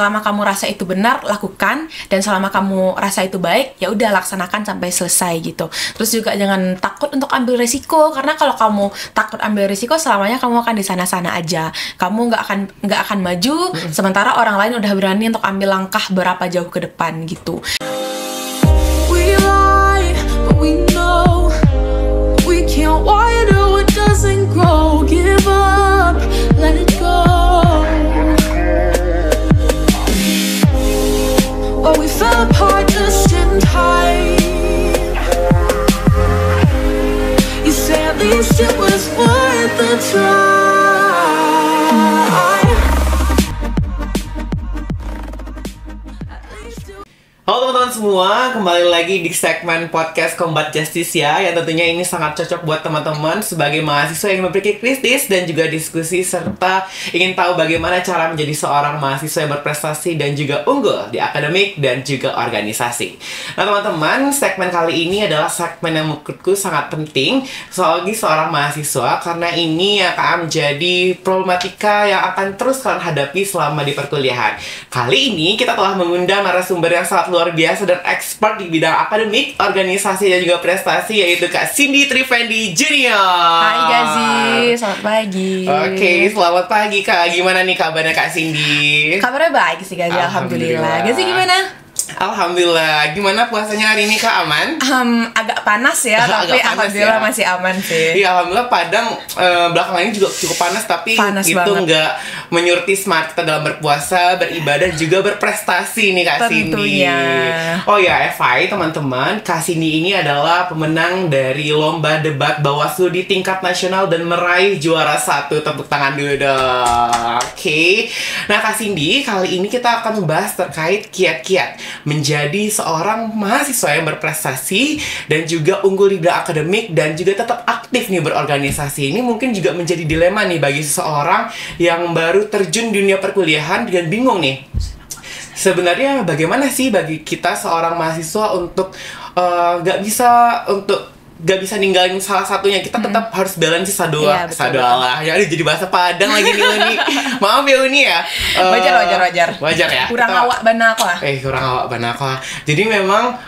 selama kamu rasa itu benar, lakukan, dan selama kamu rasa itu baik, ya udah laksanakan sampai selesai gitu. Terus juga jangan takut untuk ambil risiko, karena kalau kamu takut ambil risiko, selamanya kamu akan di sana-sana aja. Kamu nggak akan maju, sementara orang lain udah berani untuk ambil langkah berapa jauh ke depan gitu. We lie, but we know we can't water what doesn't grow. Give up, let it go. Well, we fell apart just in time. You say at least it was worth the try. Halo teman-teman semua, kembali lagi di segmen podcast Combat Justice ya, yang tentunya ini sangat cocok buat teman-teman sebagai mahasiswa yang memiliki kritis dan juga diskusi serta ingin tahu bagaimana cara menjadi seorang mahasiswa yang berprestasi dan juga unggul di akademik dan juga organisasi. Nah teman-teman, segmen kali ini adalah segmen yang menurutku sangat penting sebagai seorang mahasiswa, karena ini akan menjadi problematika yang akan terus kalian hadapi selama di perkuliahan. Kali ini kita telah mengundang narasumber yang sangat luar biasa dan expert di bidang akademik, organisasi, dan juga prestasi, yaitu Kak Cindy Trifendi Junior. Hai Gazi, selamat pagi. Oke, selamat pagi Kak. Gimana nih kabarnya Kak Cindy? Kabarnya baik sih Gazi, alhamdulillah. Gazi gimana? Alhamdulillah. Gimana puasanya hari ini Kak, aman? Agak panas ya, tapi panas alhamdulillah ya. masih aman sih. Iya, alhamdulillah Padang belakangan ini juga cukup panas, tapi Panas itu banget. nggak menyurti semangat kita dalam berpuasa, beribadah, juga berprestasi nih Kak Cindy. Tentunya. Oh ya, FYI teman-teman, Kak Cindy ini adalah pemenang dari lomba debat Bawaslu di tingkat nasional dan meraih juara 1. Tepuk tangan dulu dong. Oke. Nah Kak Cindy, kali ini kita akan membahas terkait kiat-kiat menjadi seorang mahasiswa yang berprestasi dan juga unggul di bidang akademik dan juga tetap aktif nih berorganisasi. Ini mungkin juga menjadi dilema nih bagi seseorang yang baru terjun di dunia perkuliahan dan bingung nih. Sebenarnya bagaimana sih bagi kita seorang mahasiswa untuk gak bisa ninggalin salah satunya, kita tetap harus balance Iya, betul, sadoalah. Ya jadi bahasa Padang lagi nih Uni. Maaf ya Uni ya. Wajar ya. Kurang awak banak lah. Kurang awak banak lah. Jadi memang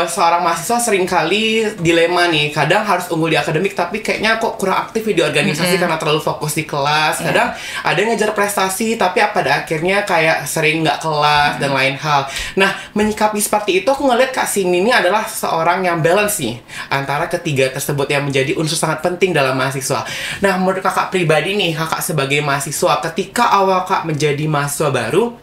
seorang mahasiswa seringkali dilema nih. Kadang harus unggul di akademik, tapi kayaknya kok kurang aktif di organisasi karena terlalu fokus di kelas. Kadang ada yang ngejar prestasi, tapi pada akhirnya kayak sering nggak kelas dan lain hal. Nah, menyikapi seperti itu, aku ngeliat Kak Cindy ini adalah seorang yang balance nih antara ketiga tersebut yang menjadi unsur sangat penting dalam mahasiswa. Nah, menurut kakak pribadi nih, kakak sebagai mahasiswa, ketika awal kak menjadi mahasiswa baru,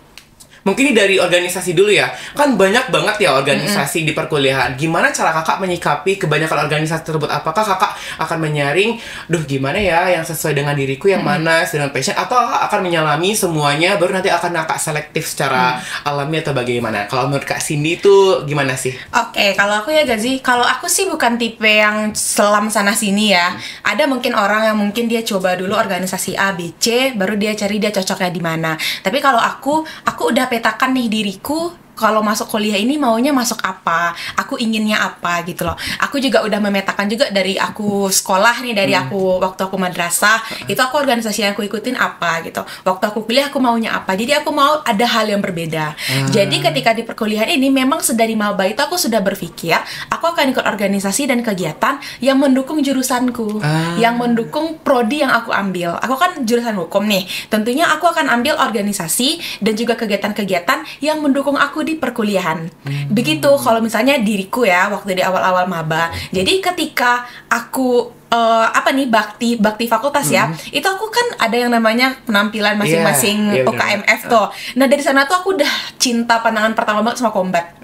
mungkin ini dari organisasi dulu ya. Kan banyak banget ya organisasi di perkuliahan. Gimana cara kakak menyikapi kebanyakan organisasi tersebut? Apakah kakak akan menyaring, duh gimana ya yang sesuai dengan diriku, yang mana dengan passion, atau kakak akan menyalami semuanya baru nanti akan kakak selektif secara alami atau bagaimana? Kalau menurut Kak Cindy itu gimana sih? Oke, kalau aku ya Gazi, kalau aku sih bukan tipe yang selam sana sini ya. Ada mungkin orang yang mungkin dia coba dulu organisasi A, B, C, baru dia cari dia cocoknya di mana. Tapi kalau aku udah petakan nih diriku, kalau masuk kuliah ini maunya masuk apa, aku inginnya apa gitu loh. Aku juga udah memetakan juga dari aku sekolah nih, dari aku waktu aku madrasah, itu aku organisasi yang aku ikutin apa gitu. Waktu aku kuliah aku maunya apa. Jadi aku mau ada hal yang berbeda. Jadi ketika di perkuliahan ini memang sedari maba itu aku sudah berpikir, aku akan ikut organisasi dan kegiatan yang mendukung jurusanku, yang mendukung prodi yang aku ambil. Aku kan jurusan hukum nih. Tentunya aku akan ambil organisasi dan juga kegiatan-kegiatan yang mendukung aku di perkuliahan. Begitu kalau misalnya diriku ya waktu di awal-awal maba. Jadi ketika aku bakti fakultas ya, itu aku kan ada yang namanya penampilan masing-masing OKMF tuh. Nah dari sana tuh aku udah cinta pandangan pertama banget sama Combat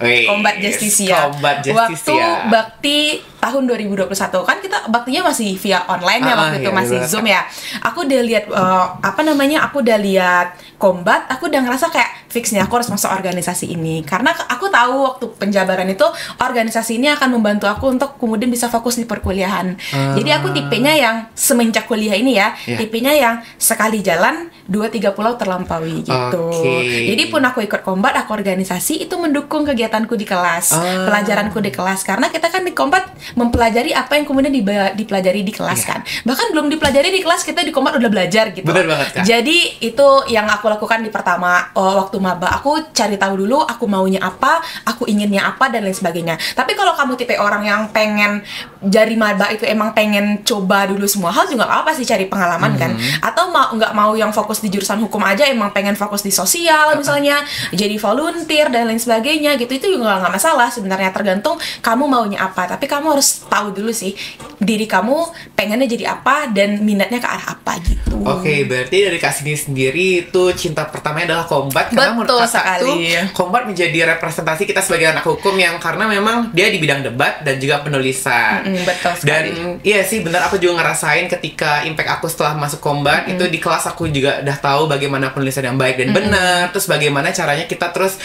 Justisia. Waktu bakti tahun 2021 kan kita baktinya masih via online ya, waktu itu masih Zoom ya. Aku udah lihat aku udah lihat Combat, aku udah ngerasa kayak fix nih aku harus masuk organisasi ini, karena aku tahu waktu penjabaran itu organisasi ini akan membantu aku untuk kemudian bisa fokus di perkuliahan. Jadi aku tipenya yang semenjak kuliah ini ya, tipenya yang sekali jalan 2-3 pulau terlampaui gitu. Jadi pun aku ikut Combat, aku organisasi itu mendukung kegiatanku di kelas, pelajaranku di kelas, karena kita kan di Combat mempelajari apa yang kemudian dipelajari di kelas kan. Bahkan belum dipelajari di kelas, kita di Combat udah belajar gitu. Bener banget, Kak. Jadi itu yang aku lakukan di pertama waktu maba, aku cari tahu dulu aku maunya apa, aku inginnya apa, dan lain sebagainya. Tapi kalau kamu tipe orang yang pengen jadi maba itu emang pengen coba dulu semua hal, juga apa sih, cari pengalaman kan. Atau nggak mau yang fokus di jurusan hukum aja, emang pengen fokus di sosial misalnya, jadi volunteer dan lain sebagainya gitu, itu juga nggak masalah sebenarnya, tergantung kamu maunya apa. Tapi kamu harus tahu dulu sih diri kamu pengennya jadi apa dan minatnya ke arah apa gitu. Oke, berarti dari Kak Sini sendiri itu cinta pertamanya adalah Kombat, karena menurut Betul Kakak tuh sekali. Kombat menjadi representasi kita sebagai anak hukum yang karena memang dia di bidang debat dan juga penulisan. Betul sekali. Dan iya sih benar, aku juga ngerasain ketika impact aku setelah masuk Kombat itu di kelas aku juga udah tahu bagaimana penulisan yang baik dan benar, terus bagaimana caranya kita terus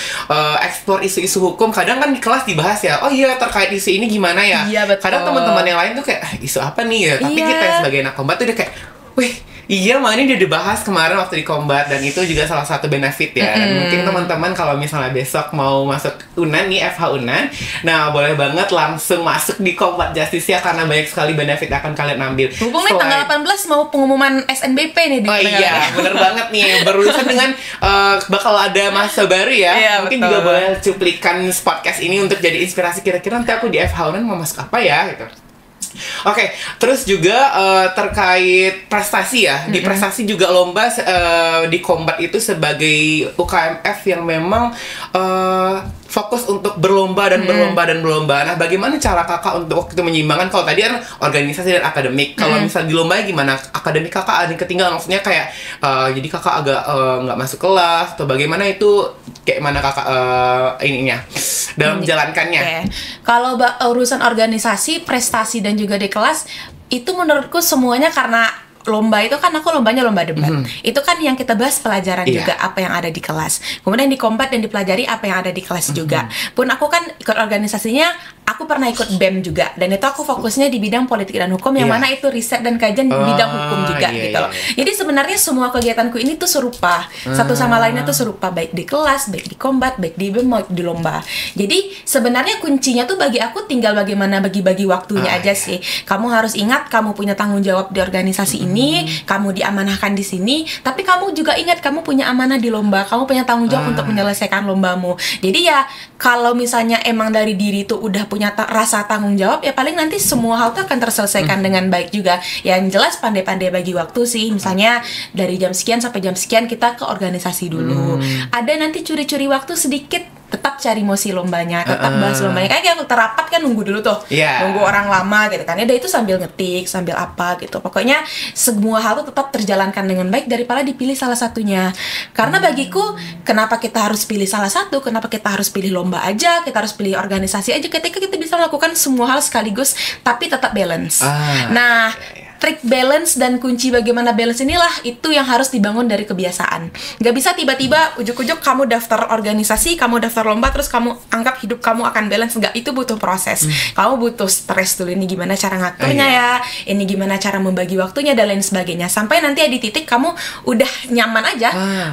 explore isu-isu hukum. Kadang kan di kelas dibahas ya, oh iya terkait isu ini gimana ya. Iya, betul. Kadang teman-teman yang lain tuh kayak isu apa nih ya, tapi Iya. kita yang sebagai anak Kombat tuh udah kayak, wih, iya, ini udah dibahas kemarin waktu di Kombat, dan itu juga salah satu benefit ya. Dan mungkin teman-teman kalau misalnya besok mau masuk UNAN nih, FH UNAN, nah boleh banget langsung masuk di Kombat Justice ya, karena banyak sekali benefit akan kalian ambil. Hubung nih tanggal 18 mau pengumuman SNBP nih di Oh iya, bener banget nih. Berurusan dengan bakal ada masa baru ya. Iya, Mungkin betul. juga boleh cuplikan podcast ini untuk jadi inspirasi, kira-kira nanti aku di FH UNAN mau masuk apa ya gitu. Oke, terus juga terkait prestasi ya. Di prestasi juga lomba di Kombat itu sebagai UKMF yang memang fokus untuk berlomba dan berlomba dan berlomba. Nah, bagaimana cara kakak untuk waktu itu menyeimbangkan? Kalau tadi kan organisasi dan akademik. Kalau misalnya di lomba gimana? Akademik kakak ada yang ketinggalan, maksudnya kayak jadi kakak agak nggak masuk kelas atau bagaimana, itu kayak mana kakak ininya dalam menjalankannya? Oke. Kalau urusan organisasi, prestasi dan juga di kelas, itu menurutku semuanya karena lomba itu kan, aku lombanya lomba debat. Itu kan yang kita bahas pelajaran Iya. juga, apa yang ada di kelas. Kemudian di Kombat dan dipelajari apa yang ada di kelas juga. Pun aku kan ikut organisasinya, aku pernah ikut BEM juga. Dan itu aku fokusnya di bidang politik dan hukum, yang Iya. mana itu riset dan kajian di bidang hukum juga iya, gitu loh. iya. Jadi sebenarnya semua kegiatanku ini tuh serupa. Satu sama lainnya tuh serupa, baik di kelas, baik di Kombat, baik di BEM, baik di lomba. Jadi sebenarnya kuncinya tuh bagi aku tinggal bagaimana bagi-bagi waktunya aja sih. Kamu harus ingat kamu punya tanggung jawab di organisasi ini, kamu diamanahkan di sini, tapi kamu juga ingat kamu punya amanah di lomba, kamu punya tanggung jawab untuk menyelesaikan lombamu. Jadi ya kalau misalnya emang dari diri tuh udah punya rasa tanggung jawab, ya paling nanti semua hal tuh akan terselesaikan dengan baik juga. Yang jelas pandai-pandai bagi waktu sih. Misalnya dari jam sekian sampai jam sekian kita ke organisasi dulu. Ada nanti curi-curi waktu sedikit, tetap cari mosi lombanya, tetap bahas lombanya. Kayak aku terapat kan nunggu dulu tuh, Iya. nunggu orang lama gitu kan. Ya udah, itu sambil ngetik, sambil apa gitu. Pokoknya semua hal tuh tetap terjalankan dengan baik daripada dipilih salah satunya. Karena bagiku, kenapa kita harus pilih salah satu? Kenapa kita harus pilih lomba aja? Kita harus pilih organisasi aja? Ketika kita bisa melakukan semua hal sekaligus, tapi tetap balance. Nah, trik balance dan kunci bagaimana balance inilah itu yang harus dibangun dari kebiasaan. Gak bisa tiba-tiba ujuk-ujuk kamu daftar organisasi, kamu daftar lomba, terus kamu anggap hidup kamu akan balance. Enggak, itu butuh proses. Kamu butuh stres dulu, ini gimana cara ngaturnya ya, ini gimana cara membagi waktunya dan lain sebagainya. Sampai nanti di titik kamu udah nyaman aja,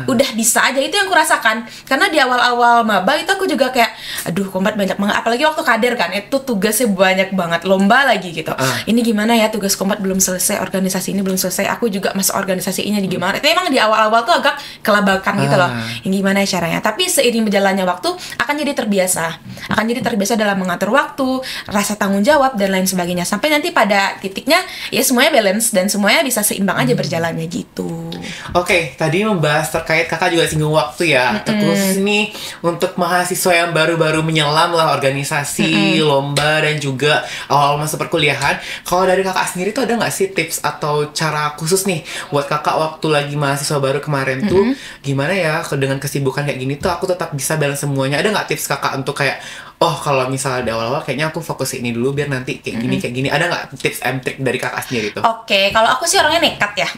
udah bisa aja. Itu yang aku rasakan. Karena di awal-awal maba itu aku juga kayak, aduh Kombat banyak banget. Apalagi waktu kader kan, itu tugasnya banyak banget, lomba lagi gitu. Ini gimana ya, tugas Kombat belum selesai, organisasi ini belum selesai, aku juga masuk organisasi ini gimana. Itu emang di awal-awal tuh agak kelabakan gitu loh. Yang gimana caranya. Tapi seiring berjalannya waktu akan jadi terbiasa. Akan jadi terbiasa dalam mengatur waktu, rasa tanggung jawab dan lain sebagainya. Sampai nanti pada titiknya ya semuanya balance dan semuanya bisa seimbang aja berjalannya gitu. Oke, tadi membahas terkait kakak juga singgung waktu ya. Terus ini untuk mahasiswa yang baru-baru menyelam lah organisasi, lomba dan juga awal masa perkuliahan. Kalau dari kakak sendiri tuh ada nggak sih tips atau cara khusus nih buat kakak waktu lagi mahasiswa baru kemarin tuh gimana ya dengan kesibukan kayak gini tuh aku tetap bisa balance semuanya? Ada nggak tips kakak untuk kayak, oh kalau misalnya di awal-awal kayaknya aku fokus ini dulu biar nanti kayak gini kayak gini. Ada nggak tips and trick dari kakak sendiri tuh? Oke, kalau aku sih orangnya nekat ya.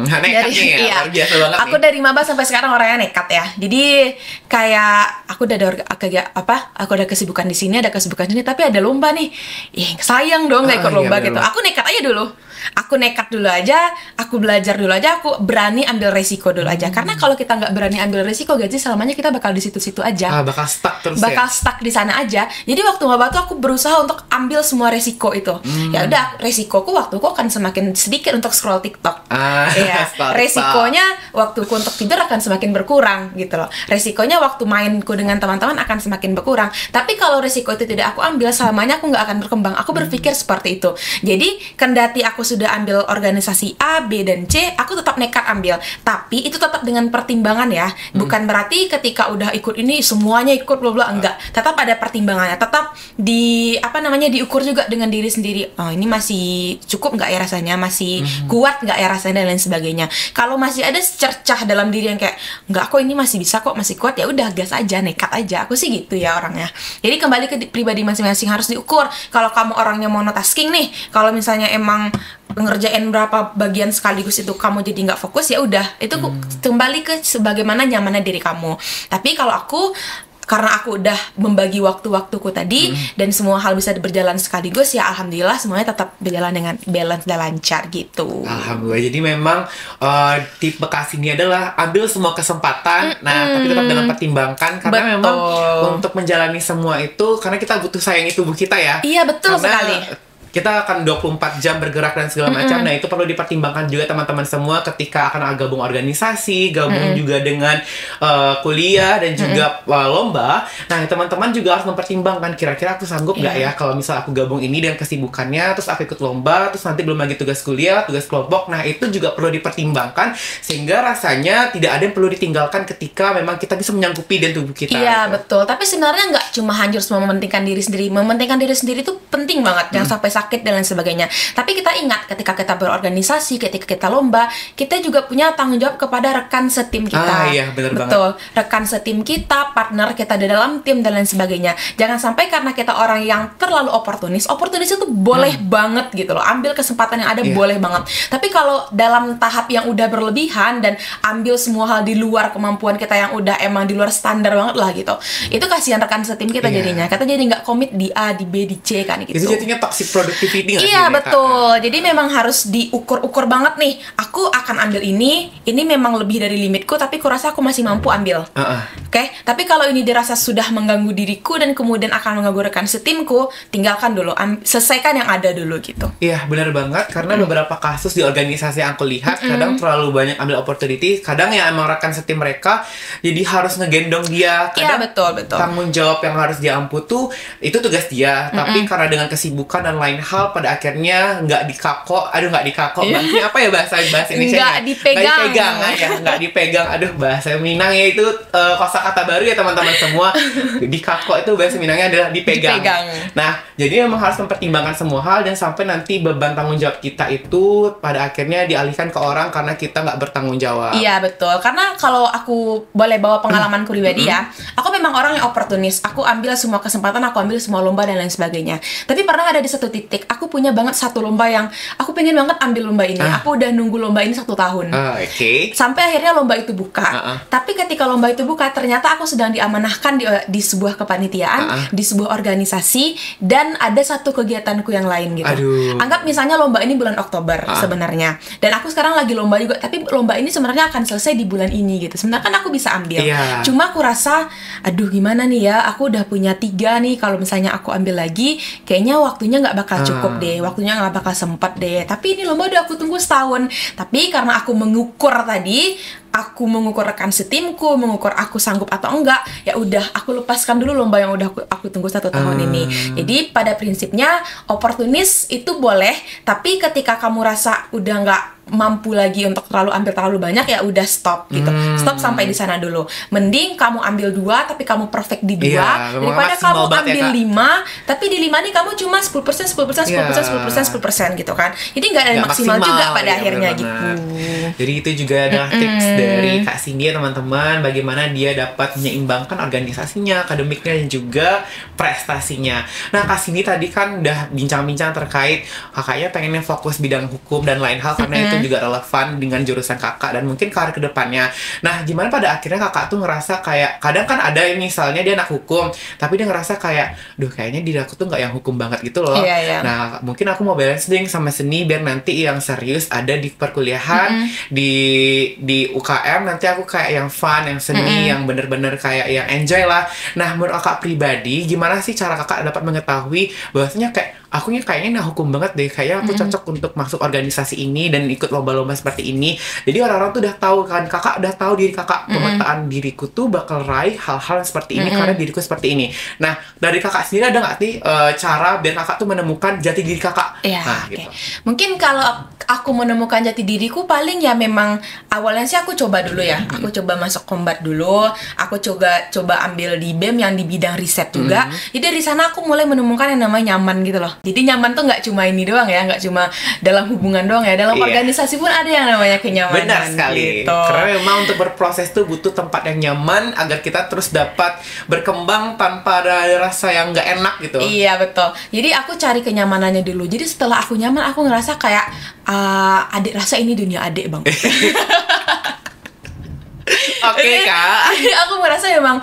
Nekat nih ya, luar biasa banget aku nih. dari maba sampai sekarang orangnya nekat ya. Jadi kayak aku udah ada aku ada kesibukan di sini, ada kesibukan sini, tapi ada lomba nih. Sayang dong nggak ikut Iya, lomba bener gitu. banget. Aku nekat aja dulu. aku nekat dulu aja, aku belajar dulu aja, aku berani ambil resiko dulu aja. Karena kalau kita nggak berani ambil resiko, gaji selamanya kita bakal di situ-situ aja. Bakal stuck terus bakal stuck di sana aja. Jadi waktu maba tuh aku berusaha untuk ambil semua resiko itu. Ya udah, resikoku waktuku akan semakin sedikit untuk scroll TikTok. Iya. Resikonya waktuku untuk tidur akan semakin berkurang gitu loh. Resikonya waktu mainku dengan teman-teman akan semakin berkurang. Tapi kalau resiko itu tidak aku ambil, selamanya aku nggak akan berkembang. Aku berpikir seperti itu. Jadi kendati aku sudah ambil organisasi A, B, dan C, aku tetap nekat ambil. Tapi itu tetap dengan pertimbangan ya. Bukan berarti ketika udah ikut ini semuanya ikut bla bla, enggak. Tetap ada pertimbangannya. Tetap diukur juga dengan diri sendiri. Oh, ini masih cukup nggak ya rasanya? Masih kuat nggak ya rasanya, dan lain sebagainya. Kalau masih ada cercah dalam diri yang kayak nggak, kok ini masih bisa kok, masih kuat, ya udah gas aja, nekat aja. Aku sih gitu ya orangnya. Jadi kembali ke pribadi masing-masing, harus diukur. Kalau kamu orangnya monotasking nih, kalau misalnya emang ngerjain berapa bagian sekaligus itu kamu jadi nggak fokus, ya udah itu kembali ke sebagaimana nyamannya diri kamu. Tapi kalau aku, karena aku udah membagi waktu-waktuku tadi dan semua hal bisa berjalan sekaligus, ya alhamdulillah semuanya tetap berjalan dengan balance dan lancar gitu. Alhamdulillah. Jadi memang tipe Kak Cindy adalah ambil semua kesempatan, tapi tetap dengan pertimbangkan, karena memang untuk menjalani semua itu, karena kita butuh sayangi tubuh kita ya. Iya, betul karena sekali. Kita akan 24 jam bergerak dan segala macam. Nah, itu perlu dipertimbangkan juga teman-teman semua ketika akan gabung organisasi, gabung juga dengan kuliah dan juga lomba. Nah, teman-teman juga harus mempertimbangkan, kira-kira aku sanggup nggak ya kalau misal aku gabung ini dengan kesibukannya, terus aku ikut lomba, terus nanti belum lagi tugas kuliah, tugas kelompok. Nah, itu juga perlu dipertimbangkan sehingga rasanya tidak ada yang perlu ditinggalkan ketika memang kita bisa menyanggupi dan tubuh kita. Iya, gitu. betul. Tapi sebenarnya nggak cuma hancur semua mementingkan diri sendiri. Mementingkan diri sendiri itu penting banget, jangan sampai sakit dan lain sebagainya. Tapi kita ingat, ketika kita berorganisasi, ketika kita lomba, kita juga punya tanggung jawab kepada rekan setim kita. Iya, benar banget. Betul. Rekan setim kita, partner kita di dalam tim dan lain sebagainya. Jangan sampai karena kita orang yang terlalu oportunis itu boleh banget gitu loh. Ambil kesempatan yang ada boleh banget. Tapi kalau dalam tahap yang udah berlebihan dan ambil semua hal di luar kemampuan kita yang udah emang di luar standar banget lah gitu. Itu kasihan rekan setim kita jadinya. Kita jadi nggak komit di A, di B, di C kan gitu. Itu jadinya toxic productivity. Iya, betul. Jadi memang harus diukur-ukur banget nih. Aku akan ambil ini memang lebih dari limitku, tapi kurasa aku masih mampu ambil. Oke? Tapi kalau ini dirasa sudah mengganggu diriku dan kemudian akan mengganggu rekan setimku, tinggalkan dulu, selesaikan yang ada dulu gitu. Iya, benar banget. Karena beberapa kasus di organisasi yang aku lihat, kadang terlalu banyak ambil opportunity, kadang ya emang rekan setim mereka jadi harus ngegendong dia. Iya, Kadang betul. tanggung jawab yang harus dia ampu tuh itu tugas dia, tapi karena dengan kesibukan dan lain hal, pada akhirnya nggak dikako, bahasanya apa ya bahasa Indonesia? Nggak dipegang. Nggak dipegang. Aduh, bahasa Minangnya itu kosakata baru ya teman-teman semua. Dikako itu bahasa Minangnya adalah dipegang. Nah, jadi memang harus mempertimbangkan semua hal dan sampai nanti beban tanggung jawab kita itu pada akhirnya dialihkan ke orang karena kita nggak bertanggung jawab. Iya, betul. Karena kalau aku boleh bawa pengalaman pribadi ya, aku memang orang yang oportunis. Aku ambil semua kesempatan, aku ambil semua lomba dan lain sebagainya. Tapi pernah ada di satu titik, aku punya banget satu lomba yang aku pengen banget ambil lomba ini. Aku udah nunggu lomba ini 1 tahun. Sampai akhirnya lomba itu buka. Tapi ketika lomba itu buka, ternyata aku sedang diamanahkan di sebuah kepanitiaan, di sebuah organisasi, dan ada satu kegiatanku yang lain gitu. Anggap misalnya lomba ini bulan Oktober sebenarnya. Dan aku sekarang lagi lomba juga, tapi lomba ini sebenarnya akan selesai di bulan ini gitu. Sebenarnya kan aku bisa ambil. Cuma aku rasa, aduh gimana nih ya, aku udah punya 3 nih, kalau misalnya aku ambil lagi, kayaknya waktunya nggak bakal cukup deh, waktunya nggak bakal sempet deh. Tapi ini lomba udah aku tunggu setahun. Tapi karena aku mengukur tadi, aku mengukur rekan setimku, mengukur aku sanggup atau enggak, ya udah aku lepaskan dulu lomba yang udah aku tunggu 1 tahun ini. Jadi pada prinsipnya oportunis itu boleh, tapi ketika kamu rasa udah nggak mampu lagi untuk ambil terlalu banyak, ya udah stop gitu. Stop sampai di sana dulu. Mending kamu ambil 2 tapi kamu perfect di 2 daripada kamu ambil 5 tapi di 5 nih kamu cuma 10% gitu kan. Jadi nggak ada maksimal juga pada akhirnya gitu. Jadi itu juga adalah tips dari Kak Cindy ya teman-teman, bagaimana dia dapat menyeimbangkan organisasinya, akademiknya, dan juga prestasinya. Nah, Kak Cindy tadi kan udah bincang-bincang terkait kakaknya pengennya fokus bidang hukum dan lain hal, karena itu itu juga relevan dengan jurusan kakak dan mungkin karir kedepannya. Nah, gimana pada akhirnya kakak tuh ngerasa kayak, kadang kan ada yang misalnya dia anak hukum, tapi dia ngerasa kayak, duh kayaknya diri aku tuh nggak yang hukum banget gitu loh. Nah, mungkin aku mau balance ding sama seni biar nanti yang serius ada di perkuliahan, di UKM nanti aku kayak yang fun, yang seni, yang bener-bener kayak yang enjoy lah. Nah, menurut kakak pribadi, gimana sih cara kakak dapat mengetahui bahwasanya kayak akunya kayaknya nah hukum banget deh, kayaknya aku cocok untuk masuk organisasi ini dan ikut lomba-lomba seperti ini. Jadi orang-orang tuh udah tahu kan, kakak udah tahu diri kakak, pemetaan diriku tuh bakal raih hal-hal seperti ini karena diriku seperti ini. Nah, dari kakak sendiri ada nggak nih cara biar kakak tuh menemukan jati diri kakak? Nah, gitu. Mungkin kalau aku menemukan jati diriku paling ya memang awalnya sih aku coba dulu ya. Aku coba masuk combat dulu, aku coba ambil di BEM yang di bidang riset juga. Jadi dari sana aku mulai menemukan yang namanya nyaman gitu loh. Jadi nyaman tuh nggak cuma ini doang ya, nggak cuma dalam hubungan doang ya, dalam organisasi pun ada yang namanya kenyamanan. Benar sekali. Gitu. Karena memang untuk berproses tuh butuh tempat yang nyaman agar kita terus dapat berkembang tanpa ada rasa yang nggak enak gitu. Iya betul. Jadi aku cari kenyamanannya dulu. Jadi setelah aku nyaman, aku ngerasa kayak adik rasa ini dunia adik bang. Oke, Kak. Aku merasa memang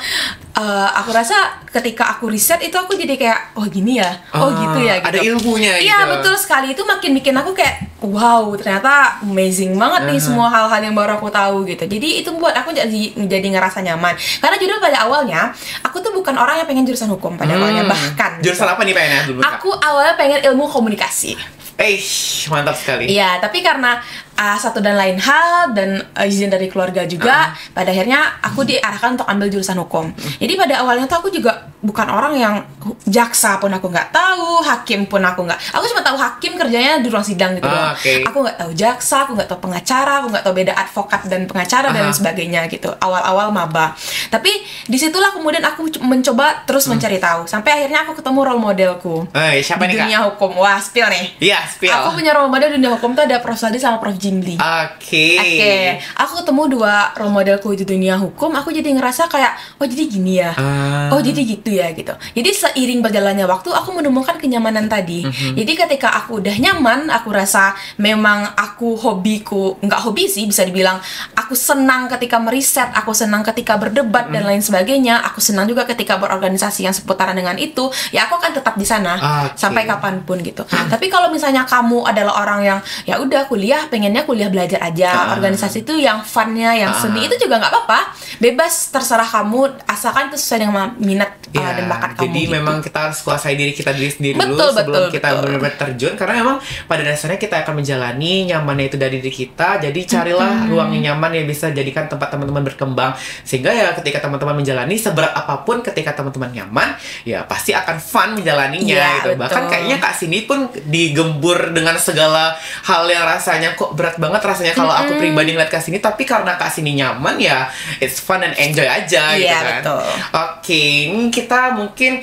aku rasa ketika aku riset itu aku jadi kayak oh gini ya, oh gitu ya gitu. Ada ilmunya gitu. Iya betul sekali, itu makin bikin aku kayak wow ternyata amazing banget nih semua hal-hal yang baru aku tahu gitu. Jadi itu buat aku jadi ngerasa nyaman. Karena jujur pada awalnya aku tuh bukan orang yang pengen jurusan hukum pada awalnya, bahkan jurusan apa nih pengennya dulu, Kak? Aku awalnya pengen ilmu komunikasi. Mantap sekali. Iya, tapi karena satu dan lain hal dan izin dari keluarga juga, pada akhirnya aku diarahkan untuk ambil jurusan hukum. Jadi pada awalnya tuh aku juga bukan orang yang jaksa pun aku nggak tahu, hakim pun aku nggak. Aku cuma tahu hakim kerjanya di ruang sidang gitu doang. Aku nggak tahu jaksa, aku nggak tahu pengacara, aku nggak tahu beda advokat dan pengacara dan lain sebagainya gitu. Awal-awal maba. Tapi disitulah kemudian aku mencoba terus mencari tahu. Sampai akhirnya aku ketemu role modelku. Siapa di nih, Kak? dunia hukum. Wah, spill nih. Iya, spill. Aku punya role model di dunia hukum tuh ada Prof. Sadi sama Prof. Jimli. Oke. Aku ketemu dua role modelku di dunia hukum, aku jadi ngerasa kayak, oh jadi gini ya. Oh jadi gitu ya gitu. Jadi seiring berjalannya waktu, aku menemukan kenyamanan tadi. Jadi ketika aku udah nyaman, aku rasa memang aku hobiku, nggak hobi sih bisa dibilang, aku senang ketika meriset, aku senang ketika berdebat dan lain sebagainya, aku senang juga ketika berorganisasi yang seputaran dengan itu, ya aku akan tetap di sana sampai kapanpun gitu. Tapi kalau misalnya kamu adalah orang yang ya udah kuliah, pengennya kuliah belajar aja, organisasi itu yang funnya, yang seni itu juga nggak apa-apa, bebas terserah kamu, asalkan itu sesuai dengan minat dan bakat kamu. Jadi gitu. memang kita harus kuasai diri sendiri dulu sebelum kita benar-benar terjun, karena memang pada dasarnya kita akan menjalani nyamannya itu dari diri kita. Jadi carilah ruang yang nyaman yang bisa jadikan tempat teman-teman berkembang, sehingga ya ketika teman-teman menjalani seberat apapun, ketika teman-teman nyaman ya pasti akan fun menjalaninya gitu. Bahkan kayaknya Kak Cindy pun digembur dengan segala hal yang rasanya kok berat banget rasanya kalau aku pribadi ngeliat Kak Cindy, tapi karena Kak Cindy nyaman ya it's fun and enjoy aja gitu kan. Oke, ini kita mungkin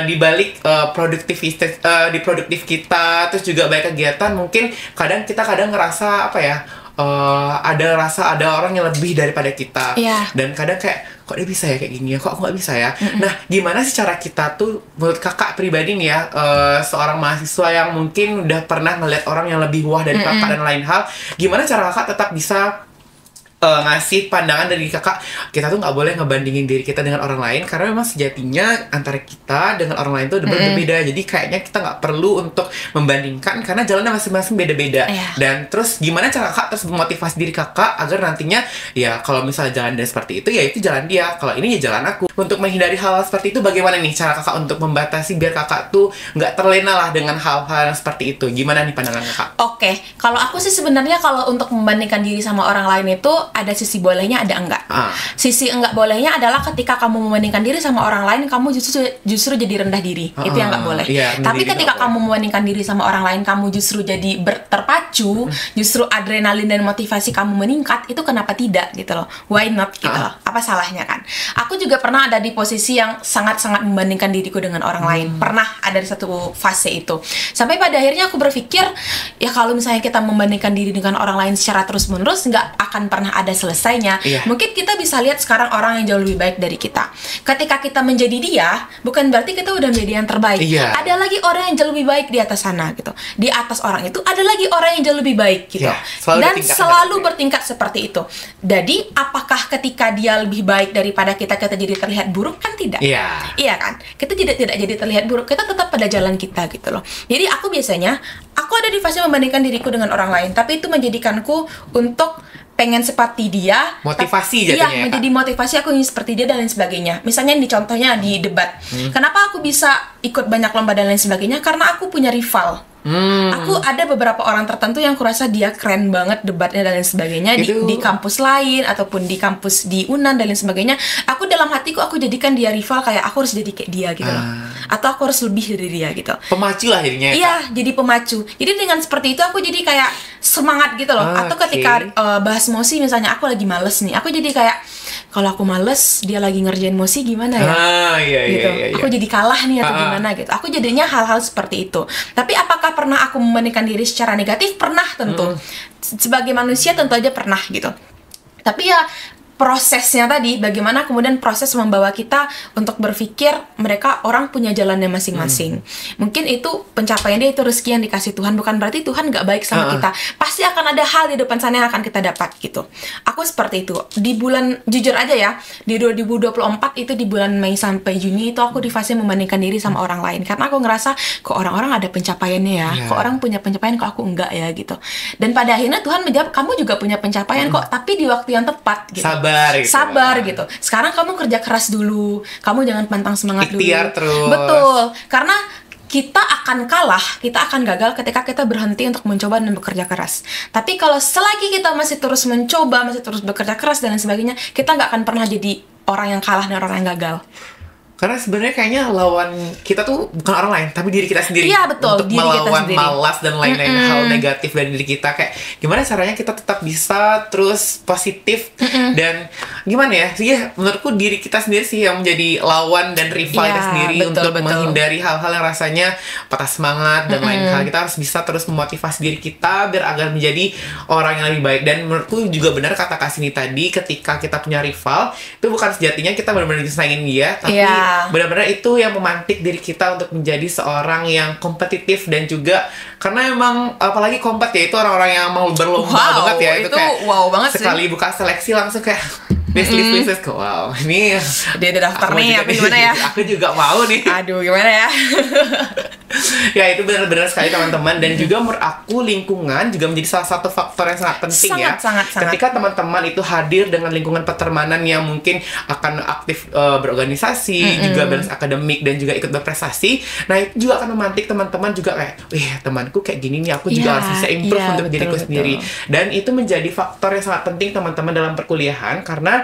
di balik produktivitas di produktif kita, terus juga banyak kegiatan, mungkin kita kadang ngerasa apa ya, ada orang yang lebih daripada kita, dan kadang kayak kok dia bisa ya kayak gini ya, kok aku nggak bisa ya. Nah, gimana sih cara kita tuh menurut kakak pribadi nih ya, seorang mahasiswa yang mungkin udah pernah ngeliat orang yang lebih wah dari kakak dan lain hal, gimana cara kakak tetap bisa ngasih pandangan dari kakak, kita tuh nggak boleh ngebandingin diri kita dengan orang lain, karena memang sejatinya antara kita dengan orang lain tuh berbeda. Jadi kayaknya kita nggak perlu untuk membandingkan karena jalannya masing-masing beda-beda. Dan terus gimana cara kakak terus memotivasi diri kakak agar nantinya ya kalau misalnya jalan dia seperti itu ya itu jalan dia, kalau ini ya jalan aku. Untuk menghindari hal seperti itu, bagaimana nih cara kakak untuk membatasi biar kakak tuh nggak terlena lah dengan hal-hal seperti itu? Gimana nih pandangan kakak? Oke, kalau aku sih sebenarnya kalau untuk membandingkan diri sama orang lain itu ada sisi bolehnya, ada enggak. Sisi enggak bolehnya adalah ketika kamu membandingkan diri sama orang lain, kamu justru jadi rendah diri. Itu yang enggak boleh. Tapi ketika kamu membandingkan diri sama orang lain, kamu justru jadi terpacu, justru adrenalin dan motivasi kamu meningkat, itu kenapa tidak gitu loh. Why not gitu loh. Apa salahnya kan? Aku juga pernah ada di posisi yang sangat-sangat membandingkan diriku dengan orang lain. Pernah ada di satu fase itu. Sampai pada akhirnya aku berpikir, ya kalau misalnya kita membandingkan diri dengan orang lain secara terus-menerus, nggak akan pernah ada selesainya. Mungkin kita bisa lihat sekarang orang yang jauh lebih baik dari kita. Ketika kita menjadi dia, bukan berarti kita udah menjadi yang terbaik. Ada lagi orang yang jauh lebih baik di atas sana gitu. Di atas orang itu ada lagi orang yang jauh lebih baik gitu. Dan selalu bertingkat seperti itu. Jadi apakah ketika dia lebih baik daripada kita jadi terlihat buruk? Kan tidak. Iya kan? Kita tidak jadi terlihat buruk. Kita tetap pada jalan kita gitu loh. Jadi aku biasanya ada di fase membandingkan diriku dengan orang lain, tapi itu menjadikanku untuk pengen seperti dia, motivasi jadinya. Iya, menjadi motivasi aku ingin seperti dia dan lain sebagainya. Misalnya contohnya di debat. Kenapa aku bisa ikut banyak lomba dan lain sebagainya? Karena aku punya rival. Aku ada beberapa orang tertentu yang kurasa dia keren banget debatnya dan lain sebagainya di kampus lain ataupun di kampus di UNAN dan lain sebagainya. Aku dalam hatiku aku jadikan dia rival, kayak aku harus jadi kayak dia gitu loh. Atau aku harus lebih dari dia gitu. Pemacu lah jadinya. Iya, jadi pemacu. Jadi dengan seperti itu aku jadi kayak semangat gitu loh. Atau ketika bahas mosi misalnya aku lagi males nih, aku jadi kayak kalau aku males dia lagi ngerjain mosi gimana ya? Gitu. Aku jadi kalah nih atau gimana gitu. Aku jadinya hal-hal seperti itu. Tapi apakah pernah aku membandingkan diri secara negatif? Pernah tentu. Sebagai manusia tentu aja pernah gitu. Tapi ya prosesnya tadi, bagaimana kemudian proses membawa kita untuk berpikir mereka orang punya jalannya masing-masing. Mungkin itu pencapaian dia, itu rezeki yang dikasih Tuhan. Bukan berarti Tuhan nggak baik sama kita. Pasti akan ada hal di depan sana yang akan kita dapat gitu. Aku seperti itu. Di bulan, jujur aja ya, di 2024 itu di bulan Mei sampai Juni itu aku di fase membandingkan diri sama orang lain. Karena aku ngerasa kok orang-orang ada pencapaiannya ya. Kok orang punya pencapaian kok aku enggak ya gitu. Dan pada akhirnya Tuhan menjawab, kamu juga punya pencapaian kok, tapi di waktu yang tepat gitu. Sabar gitu. Sekarang kamu kerja keras dulu. Kamu jangan pantang semangat Ikhtiar dulu. terus. Betul. Karena kita akan kalah, kita akan gagal ketika kita berhenti untuk mencoba dan bekerja keras. Tapi kalau selagi kita masih terus mencoba, masih terus bekerja keras dan lain sebagainya, kita nggak akan pernah jadi orang yang kalah dan orang yang gagal. Karena sebenarnya kayaknya lawan kita tuh bukan orang lain, tapi diri kita sendiri. Iya, betul. Untuk Diri melawan kita sendiri. malas dan lain-lain hal negatif dari diri kita. Kayak gimana caranya kita tetap bisa terus positif dan gimana ya? Sih ya, menurutku diri kita sendiri sih yang menjadi lawan dan rival kita sendiri, untuk menghindari hal-hal yang rasanya patah semangat dan lain hal. Kita harus bisa terus memotivasi diri kita biar agar menjadi orang yang lebih baik. Dan menurutku juga benar kata Kasini tadi, ketika kita punya rival, itu bukan sejatinya kita benar-benar disayangin dia, tapi benar-benar itu yang memantik diri kita untuk menjadi seorang yang kompetitif. Dan juga karena emang apalagi kompat ya, itu orang-orang yang mau berlomba banget ya, itu kayak banget sekali buka seleksi langsung kayak list kok, wow, ini dia ada daftar nih, aku gimana ya? Aku juga mau nih. Aduh, gimana ya? Ya itu benar-benar sekali teman-teman. Dan juga menurut aku lingkungan juga menjadi salah satu faktor yang sangat penting sangat. Ketika teman-teman itu hadir dengan lingkungan pertemanan yang mungkin akan aktif berorganisasi, juga balance akademik dan juga ikut berprestasi, nah itu juga akan memantik teman-teman juga kayak, wih temanku kayak gini nih, aku juga harus bisa improve untuk diriku sendiri. Dan itu menjadi faktor yang sangat penting teman-teman dalam perkuliahan, karena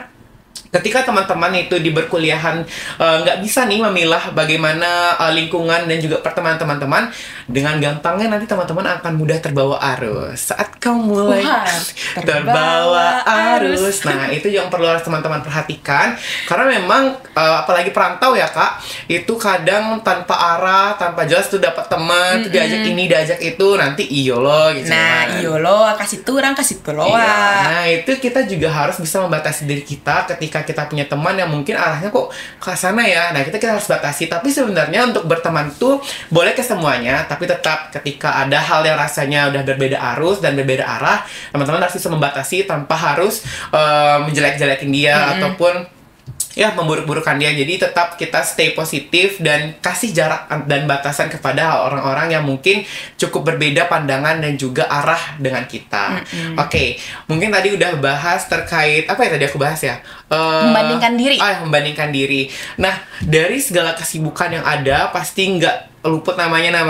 ketika teman-teman itu di berkuliahan nggak bisa nih memilah bagaimana lingkungan dan juga pertemanan teman-teman, dengan gampangnya nanti teman-teman akan mudah terbawa arus saat kamu mulai terbawa arus. Nah itu yang perlu harus teman-teman perhatikan, karena memang apalagi perantau ya kak, itu kadang tanpa arah, tanpa jelas tuh dapat teman, tuh diajak ini diajak itu, nanti iyo lo gitu. Nah iyo lo kasih turang kasih tuloa. Nah itu kita juga harus bisa membatasi diri kita ketika kita punya teman yang mungkin arahnya kok ke sana ya. Nah, kita harus batasi. Tapi sebenarnya untuk berteman tuh boleh ke semuanya, tapi tetap ketika ada hal yang rasanya udah berbeda arus dan berbeda arah, teman-teman harus bisa membatasi tanpa harus menjelek-jelekin dia ataupun ya memburuk-burukan dia. Jadi tetap kita stay positif dan kasih jarak dan batasan kepada orang-orang yang mungkin cukup berbeda pandangan dan juga arah dengan kita. Oke, mungkin tadi udah bahas terkait apa ya tadi aku bahas ya? Membandingkan diri. Membandingkan diri. Nah, dari segala kesibukan yang ada pasti nggak luput namanya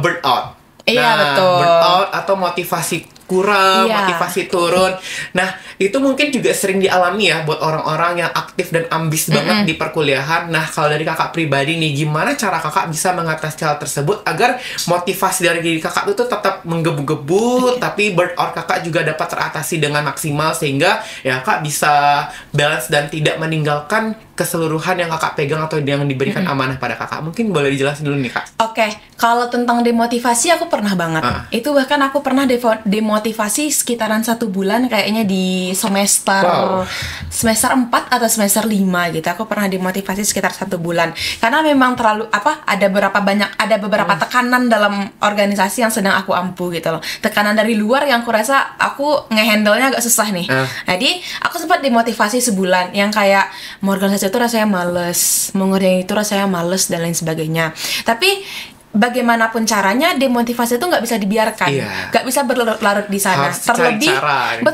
burnout. Iya, betul. Burnout atau motivasi kurang, motivasi turun. Nah, itu mungkin juga sering dialami ya buat orang-orang yang aktif dan ambis banget di perkuliahan. Nah, kalau dari kakak pribadi nih, gimana cara kakak bisa mengatasi hal tersebut agar motivasi dari diri kakak itu tetap menggebu-gebu, tapi burnout kakak juga dapat teratasi dengan maksimal, sehingga ya kakak bisa balance dan tidak meninggalkan keseluruhan yang kakak pegang atau yang diberikan amanah pada kakak? Mungkin boleh dijelasin dulu nih kak. Oke, kalau tentang demotivasi aku pernah banget. Itu bahkan aku pernah demotivasi sekitaran 1 bulan kayaknya di semester 4 atau semester 5 gitu. Aku pernah demotivasi sekitar 1 bulan. Karena memang terlalu ada beberapa tekanan dalam organisasi yang sedang aku ampu gitu loh. Tekanan dari luar yang aku rasa aku ngehandle-nya agak susah nih. Jadi aku sempat demotivasi sebulan yang kayak mau organisasi itu rasanya males, mau ngerjain itu rasanya males dan lain sebagainya. Tapi bagaimanapun caranya demotivasi itu nggak bisa dibiarkan, nggak bisa berlarut-larut di sana. Harus terlebih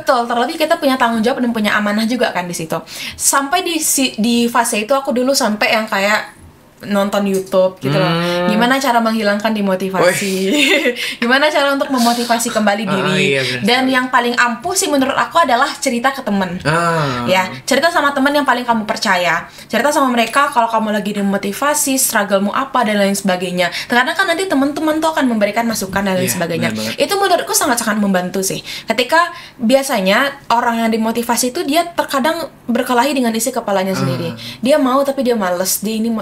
terlebih kita punya tanggung jawab dan punya amanah juga kan di situ. Sampai di fase itu aku dulu sampai yang kayak nonton YouTube gitu loh. Gimana cara menghilangkan demotivasi? Gimana cara untuk memotivasi kembali diri? Dan yang paling ampuh sih menurut aku adalah cerita ke temen. Ya, cerita sama temen yang paling kamu percaya. Cerita sama mereka kalau kamu lagi demotivasi, struggle-mu apa dan lain sebagainya. Karena kan nanti teman-teman tuh akan memberikan masukan dan lain sebagainya. Itu menurutku sangat-sangat membantu sih. Ketika biasanya orang yang demotivasi itu dia terkadang berkelahi dengan isi kepalanya sendiri. Dia mau tapi dia males. Dia ini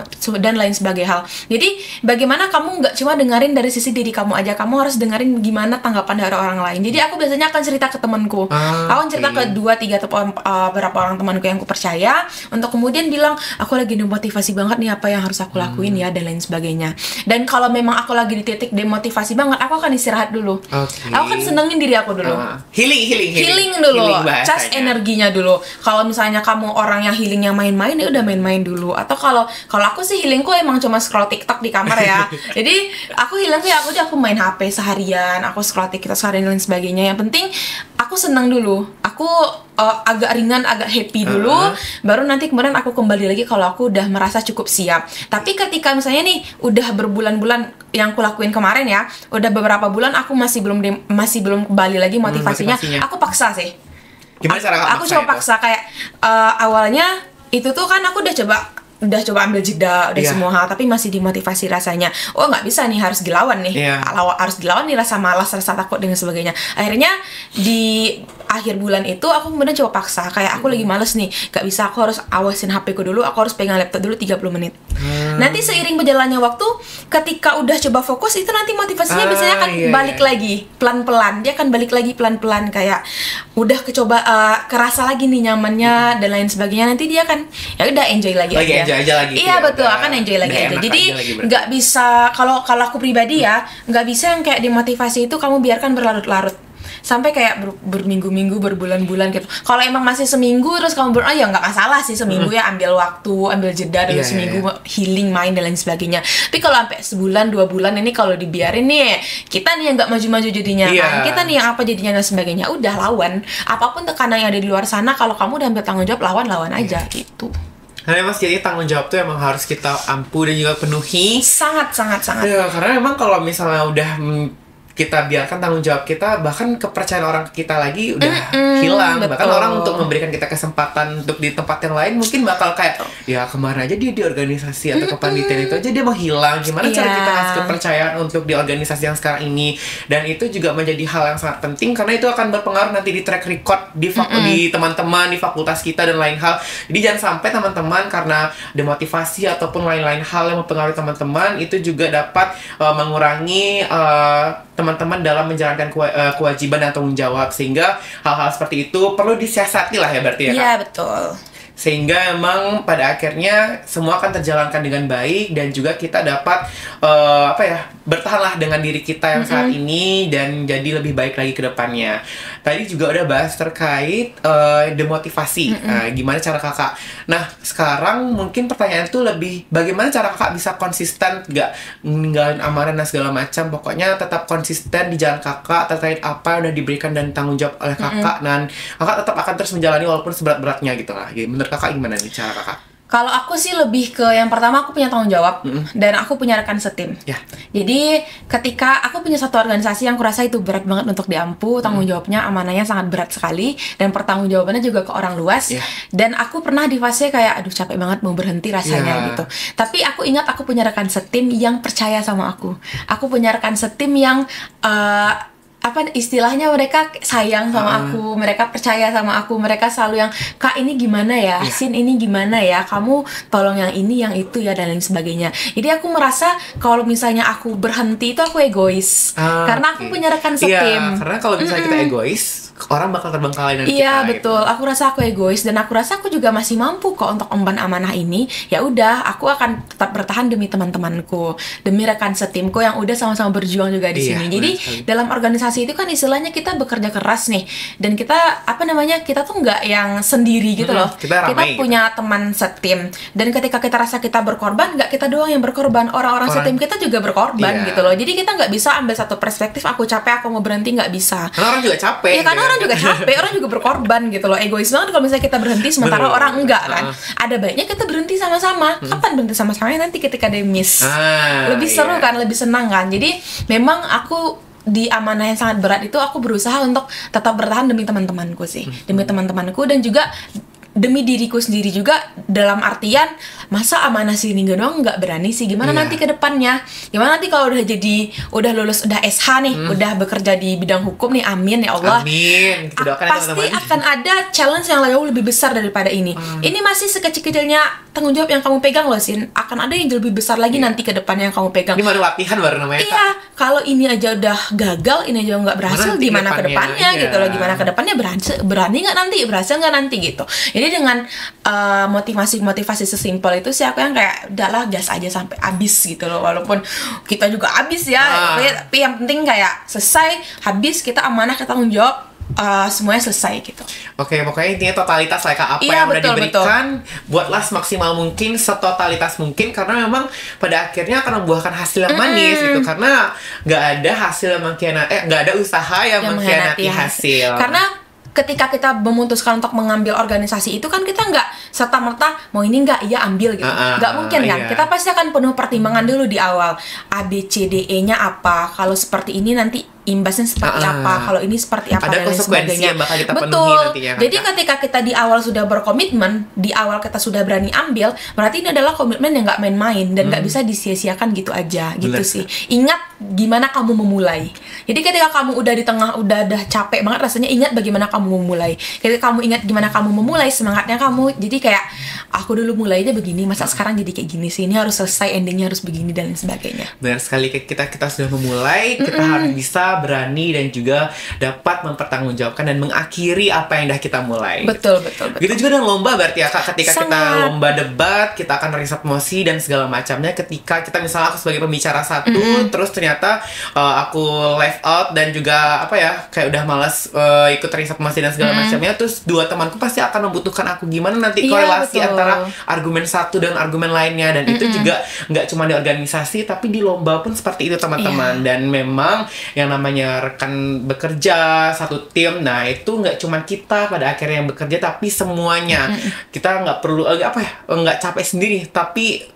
dan lain sebagainya hal. Jadi bagaimana kamu nggak cuma dengerin dari sisi diri kamu aja, kamu harus dengerin gimana tanggapan dari orang lain. Jadi aku biasanya akan cerita ke temanku, aku cerita ke 2-3 beberapa orang temanku yang aku percaya, untuk kemudian bilang aku lagi demotivasi banget nih, apa yang harus aku lakuin ya dan lain sebagainya. Dan kalau memang aku lagi di titik demotivasi banget, aku akan istirahat dulu. Aku akan senengin diri aku dulu. Healing dulu, cas energinya dulu. Kalau misalnya kamu orang yang healingnya main-main, ya udah main-main dulu. Atau kalau aku sih healingku emang cuma scroll TikTok di kamar ya. Jadi aku hilangnya aku main HP seharian, aku scroll TikTok seharian dan lain sebagainya. Yang penting aku senang dulu. Aku agak ringan, agak happy dulu, baru nanti kemudian aku kembali lagi kalau aku udah merasa cukup siap. Tapi ketika misalnya nih udah berbulan-bulan yang aku lakuin kemarin ya, udah beberapa bulan aku masih belum kembali lagi motivasinya. Aku paksa sih. Gimana cara aku coba paksa kayak awalnya itu tuh kan aku udah coba ambil jeda semua hal, tapi masih dimotivasi rasanya. Oh nggak bisa nih, harus dilawan nih. Harus dilawan nih rasa malas, rasa takut dan sebagainya. Akhirnya di akhir bulan itu aku kemudian coba paksa kayak aku lagi males nih, nggak bisa, aku harus awasin HP ku dulu, aku harus pegang laptop dulu 30 menit. Nanti seiring berjalannya waktu, ketika udah coba fokus itu nanti motivasinya biasanya akan balik lagi pelan-pelan. Dia akan balik lagi pelan-pelan kayak udah kerasa lagi nih nyamannya dan lain sebagainya. Nanti dia akan ya udah enjoy lagi aja lagi. Iya betul, akan enjoy lagi aja. Jadi nggak bisa, kalau aku pribadi ya, nggak bisa yang kayak dimotivasi itu kamu biarkan berlarut-larut sampai kayak berminggu-minggu, berbulan-bulan gitu. Kalau emang masih seminggu terus kamu ya nggak masalah sih seminggu ya, ambil waktu, ambil jeda dulu seminggu healing main dan lain sebagainya. Tapi kalau sampai sebulan 2 bulan ini kalau dibiarin nih, kita nih yang nggak maju-maju jadinya kan, kita nih yang apa jadinya dan sebagainya. Udah lawan apapun tekanan yang ada di luar sana, kalau kamu udah ambil tanggung jawab, lawan aja gitu. Karena emang jadi tanggung jawab tuh emang harus kita ampu dan juga penuhi. Sangat. Ya, karena emang kalau misalnya udah kita biarkan tanggung jawab kita, bahkan kepercayaan orang ke kita lagi udah hilang. Betul. Bahkan orang untuk memberikan kita kesempatan untuk di tempat yang lain mungkin bakal kayak ya kemarin aja dia di organisasi atau kepanitiaan itu aja dia menghilang. Gimana cara kita ngasih kepercayaan untuk di organisasi yang sekarang ini? Dan itu juga menjadi hal yang sangat penting karena itu akan berpengaruh nanti di track record di teman-teman di fakultas kita dan lain hal. Jadi jangan sampai teman-teman karena demotivasi ataupun lain-lain hal yang mempengaruhi teman-teman itu juga dapat mengurangi teman-teman dalam menjalankan kewajiban dan tanggung jawab, sehingga hal-hal seperti itu perlu disiasati lah ya berarti ya Kak? Iya betul. Sehingga emang pada akhirnya semua akan terjalankan dengan baik dan juga kita dapat bertahanlah dengan diri kita yang saat ini dan jadi lebih baik lagi ke depannya. Tadi juga udah bahas terkait demotivasi. Gimana cara kakak? Nah sekarang mungkin pertanyaan itu lebih bagaimana cara kakak bisa konsisten, gak ninggalin amanah dan segala macam, pokoknya tetap konsisten di jalan kakak terkait apa yang udah diberikan dan tanggung jawab oleh kakak, dan kakak tetap akan terus menjalani walaupun seberat-beratnya gitu lah. Menurut kakak gimana nih cara kakak? Kalau aku sih lebih ke yang pertama, aku punya tanggung jawab dan aku punya rekan setim. Jadi ketika aku punya satu organisasi yang kurasa itu berat banget untuk diampu, tanggung jawabnya, amanahnya sangat berat sekali dan pertanggungjawabannya juga ke orang luas. Dan aku pernah di fase kayak aduh capek banget mau berhenti rasanya gitu. Tapi aku ingat aku punya rekan setim yang percaya sama aku. Aku punya rekan setim yang apa istilahnya, mereka sayang sama aku, mereka percaya sama aku, mereka selalu yang, Kak ini gimana ya, Sin ini gimana ya, kamu tolong yang ini, yang itu ya, dan lain sebagainya. Jadi aku merasa kalau misalnya aku berhenti itu aku egois, karena aku punya rekan setim. Iya, karena kalau misalnya kita egois, orang bakal terbengkalai dari kita. Iya betul, aku rasa aku egois, dan aku rasa aku juga masih mampu kok untuk emban amanah ini. Ya udah, aku akan tetap bertahan demi teman-temanku, demi rekan setimku yang udah sama-sama berjuang juga di sini. Jadi dalam organisasi itu kan istilahnya kita bekerja keras nih, dan kita kita tuh nggak yang sendiri gitu loh. Kita punya teman setim, dan ketika kita rasa kita berkorban, nggak kita doang yang berkorban, orang-orang setim kita juga berkorban gitu loh. Jadi kita nggak bisa ambil satu perspektif, aku capek, aku mau berhenti, nggak bisa. Karena orang juga capek. Iya, karena orang juga capek, orang juga berkorban gitu loh. Egois banget kalau misalnya kita berhenti sementara orang enggak kan. Ada baiknya kita berhenti sama-sama. Kapan berhenti sama-sama? Nanti ketika ada miss. Lebih seru kan, lebih senang kan. Jadi memang aku di amanah yang sangat berat itu aku berusaha untuk tetap bertahan demi teman-temanku sih. Demi teman-temanku, dan juga demi diriku sendiri juga, dalam artian masa amanah sini doang nggak berani sih, gimana nanti ke depannya, gimana nanti kalau udah lulus, udah SH nih, udah bekerja di bidang hukum nih, amin ya Allah, amin. Pasti akan ada challenge yang jauh lebih besar daripada ini. Ini masih sekecil-kecilnya tanggung jawab yang kamu pegang loh, Sin, akan ada yang jauh lebih besar lagi nanti ke depannya yang kamu pegang. Ini baru latihan, baru namanya. Iya, kalau ini aja udah gagal, ini aja nggak berhasil, gimana ke depannya gitu loh, gimana ke depannya, berani nggak nanti, berhasil nggak nanti gitu. Jadi dengan motivasi sesimpel itu sih, aku yang kayak udahlah gas aja sampai habis gitu loh, walaupun kita juga habis ya, tapi yang penting kayak selesai, habis, kita amanah, kita tanggung jawab, semuanya selesai gitu. Oke, pokoknya intinya totalitas lah Kak, apa yang udah diberikan buatlah semaksimal mungkin, setotalitas mungkin, karena memang pada akhirnya akan membuahkan hasil yang manis gitu, karena nggak ada hasil yang nggak ada usaha yang mengkhianati hasil. Karena ketika kita memutuskan untuk mengambil organisasi itu kan, kita nggak serta-merta mau ini nggak, iya ambil gitu, nggak mungkin kan. Kita pasti akan penuh pertimbangan dulu di awal, A, B, C, D, E-nya apa, kalau seperti ini nanti imbasnya seperti apa, kalau ini seperti apa, ada dan lain sebagainya. yang bakal kita penuhi nantinya. Jadi ketika kita di awal sudah berkomitmen, di awal kita sudah berani ambil, berarti ini adalah komitmen yang nggak main-main dan nggak bisa disia-siakan gitu aja. Gitu sih. Ingat gimana kamu memulai. Jadi ketika kamu udah di tengah, udah capek banget rasanya, ingat bagaimana kamu memulai. Ketika kamu ingat gimana kamu memulai, semangatnya kamu jadi kayak, aku dulu mulainya begini, masa sekarang jadi kayak gini sih, ini harus selesai, endingnya harus begini, dan lain sebagainya. Benar sekali, kita sudah memulai, kita harus bisa berani dan juga dapat mempertanggungjawabkan dan mengakhiri apa yang dah kita mulai. Betul. Gitu juga dengan lomba berarti ya Kak, ketika kita lomba debat, kita akan riset mosi dan segala macamnya. Ketika kita misalnya aku sebagai pembicara satu, terus ternyata aku left out dan juga kayak udah malas ikut riset mosi dan segala macamnya, terus dua temanku pasti akan membutuhkan aku gimana nanti korelasi antara argumen satu dan argumen lainnya, dan itu juga nggak cuma di organisasi tapi di lomba pun seperti itu teman-teman. Dan memang yang namanya rekan bekerja satu tim, nah itu nggak cuma kita pada akhirnya yang bekerja, tapi semuanya. Kita nggak perlu nggak capek sendiri, tapi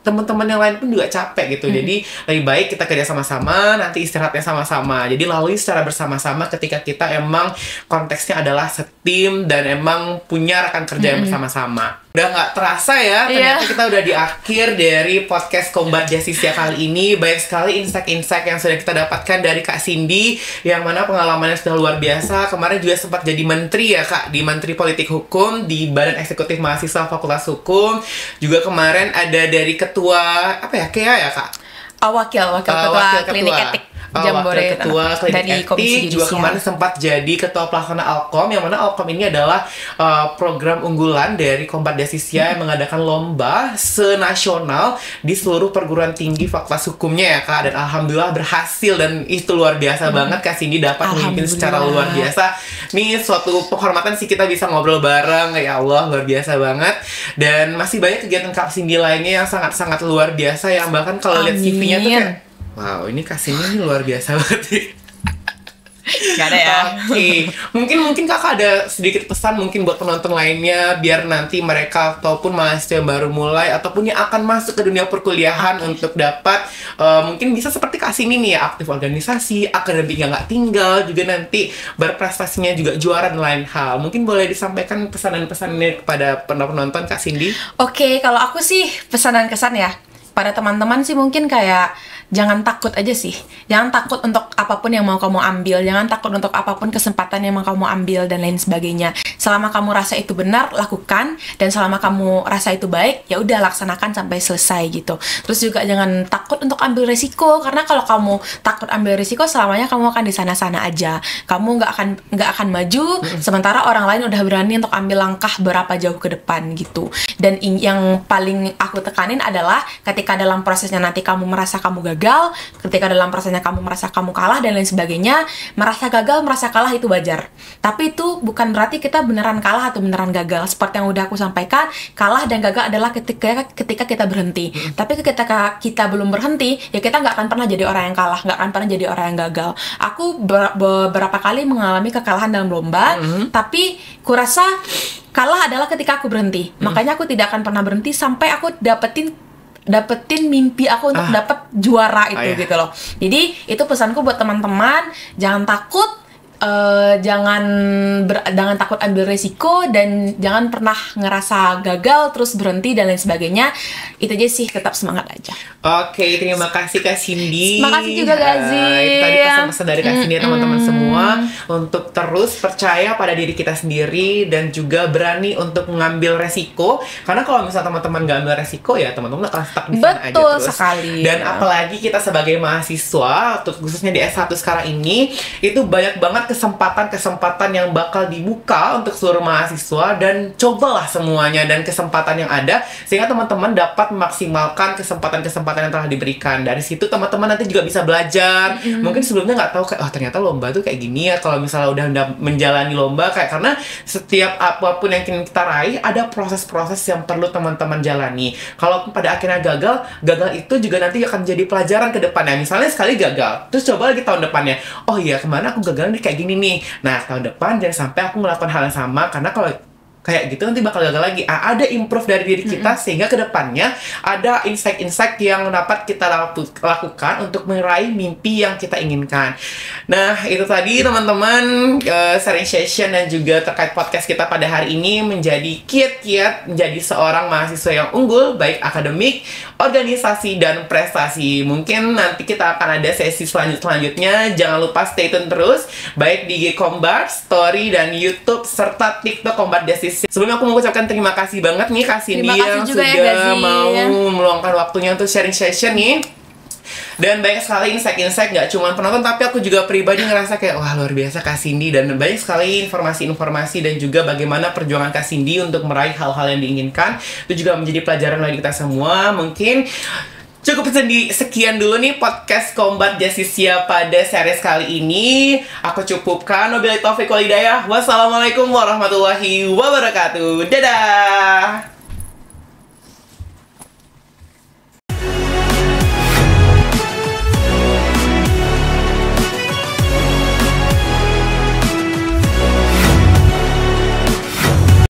teman-teman yang lain pun juga capek gitu. Jadi lebih baik kita kerja sama-sama, nanti istirahatnya sama-sama. Jadi lalui secara bersama-sama ketika kita emang konteksnya adalah setim dan emang punya rekan kerja yang bersama-sama. Udah nggak terasa ya, ternyata kita udah di akhir dari podcast Combat Justisia kali ini. Banyak sekali insight-insight yang sudah kita dapatkan dari Kak Cindy, yang mana pengalamannya sudah luar biasa. Kemarin juga sempat jadi menteri ya Kak, di Menteri Politik Hukum, di Badan Eksekutif Mahasiswa Fakultas Hukum. Juga kemarin ada dari Ketua, KEA ya Kak? Wakil Ketua Klinik Etik Jambore, Ketua Klinik Etik, juga kemarin sempat jadi Ketua Pelaksana Alkom, yang mana Alkom ini adalah program unggulan dari Combat Justisia yang mengadakan lomba senasional di seluruh perguruan tinggi fakultas hukumnya ya Kak, dan alhamdulillah berhasil, dan itu luar biasa banget Kak Cindy dapat memimpin secara luar biasa. Nih suatu penghormatan sih kita bisa ngobrol bareng, ya Allah luar biasa banget. Dan masih banyak kegiatan Kak Cindy lainnya yang sangat-sangat luar biasa, yang bahkan kalau lihat CV-nya tuh kayak, wow, ini kasihnya ini luar biasa banget nih. Gak ada ya. Oke. Mungkin Kakak ada sedikit pesan mungkin buat penonton lainnya, biar nanti mereka ataupun mahasiswa yang baru mulai ataupun yang akan masuk ke dunia perkuliahan untuk dapat mungkin bisa seperti Kak Cindy nih ya, aktif organisasi, akademiknya nggak tinggal, juga nanti berprestasinya juga juara dan lain hal. Mungkin boleh disampaikan pesanan-pesannya kepada penonton Kak Cindy? Oke, kalau aku sih pesanan kesan ya pada teman-teman sih mungkin kayak jangan takut aja sih. Jangan takut untuk apapun yang mau kamu ambil, jangan takut untuk apapun kesempatan yang mau kamu ambil dan lain sebagainya. Selama kamu rasa itu benar, lakukan, dan selama kamu rasa itu baik, ya udah laksanakan sampai selesai gitu. Terus juga jangan takut untuk ambil risiko, karena kalau kamu takut ambil risiko, selamanya kamu akan di sana-sana aja. Kamu nggak akan maju, sementara orang lain udah berani untuk ambil langkah berapa jauh ke depan gitu. Dan yang paling aku tekanin adalah ketika dalam prosesnya nanti kamu merasa kamu gagal, ketika dalam prosesnya kamu merasa kamu kalah dan lain sebagainya, merasa gagal, merasa kalah itu wajar. Tapi itu bukan berarti kita beneran kalah atau beneran gagal. Seperti yang udah aku sampaikan, kalah dan gagal adalah ketika kita berhenti. Tapi ketika kita belum berhenti, ya kita nggak akan pernah jadi orang yang kalah, nggak akan pernah jadi orang yang gagal. Aku beberapa kali mengalami kekalahan dalam lomba, tapi kurasa kalah adalah ketika aku berhenti. Makanya aku tidak akan pernah berhenti sampai aku dapetin mimpi aku untuk dapat juara itu gitu loh. Jadi itu pesanku buat teman-teman, jangan takut. Jangan takut ambil resiko, dan jangan pernah ngerasa gagal terus berhenti dan lain sebagainya. Itu aja sih, tetap semangat aja. Oke, terima kasih Kak Cindy. Terima kasih juga Gazi. Itu tadi pesan-pesan dari Kak Cindy teman-teman semua, untuk terus percaya pada diri kita sendiri dan juga berani untuk mengambil resiko. Karena kalau misalnya teman-teman nggak ambil resiko, ya teman-teman akan stuck di sana aja Betul terus. sekali. Dan apalagi kita sebagai mahasiswa, khususnya di S1 sekarang ini, itu banyak banget kesempatan yang bakal dibuka untuk seluruh mahasiswa, dan cobalah semuanya dan kesempatan yang ada sehingga teman-teman dapat memaksimalkan kesempatan-kesempatan yang telah diberikan. Dari situ teman-teman nanti juga bisa belajar. Mungkin sebelumnya nggak tahu kayak, oh ternyata lomba tuh kayak gini ya. Kalau misalnya udah menjalani lomba, kayak karena setiap apapun yang ingin kita raih ada proses-proses yang perlu teman-teman jalani. Kalau pada akhirnya gagal itu juga nanti akan jadi pelajaran ke depannya. Misalnya sekali gagal, terus coba lagi tahun depannya, oh iya kemana aku gagal nih kayak gini nih. Nah, tahun depan jangan sampai aku melakukan hal yang sama, karena kalau kayak gitu nanti bakal gagal lagi. Ada improve dari diri kita sehingga kedepannya ada insight-insight yang dapat kita lakukan untuk meraih mimpi yang kita inginkan. Nah, itu tadi teman-teman sharing session dan juga terkait podcast kita pada hari ini, menjadi kiat-kiat menjadi seorang mahasiswa yang unggul baik akademik, organisasi, dan prestasi. Mungkin nanti kita akan ada sesi selanjutnya. Jangan lupa stay tune terus baik di Kombat, Story, dan YouTube serta TikTok Kombat Justice. Sebelumnya aku mau ucapkan terima kasih banget nih Kak Cindy yang sudah mau meluangkan waktunya untuk sharing session nih. Dan banyak sekali insight-insight, gak cuma penonton, tapi aku juga pribadi ngerasa kayak, wah luar biasa Kak Cindy. Dan banyak sekali informasi-informasi dan juga bagaimana perjuangan Kak Cindy untuk meraih hal-hal yang diinginkan. Itu juga menjadi pelajaran bagi kita semua. Mungkin cukup sekian dulu nih podcast Kombat Justisia pada series kali ini. Aku cukupkan. Wabillahi taufiq wal hidayah. Wassalamualaikum warahmatullahi wabarakatuh. Dadah.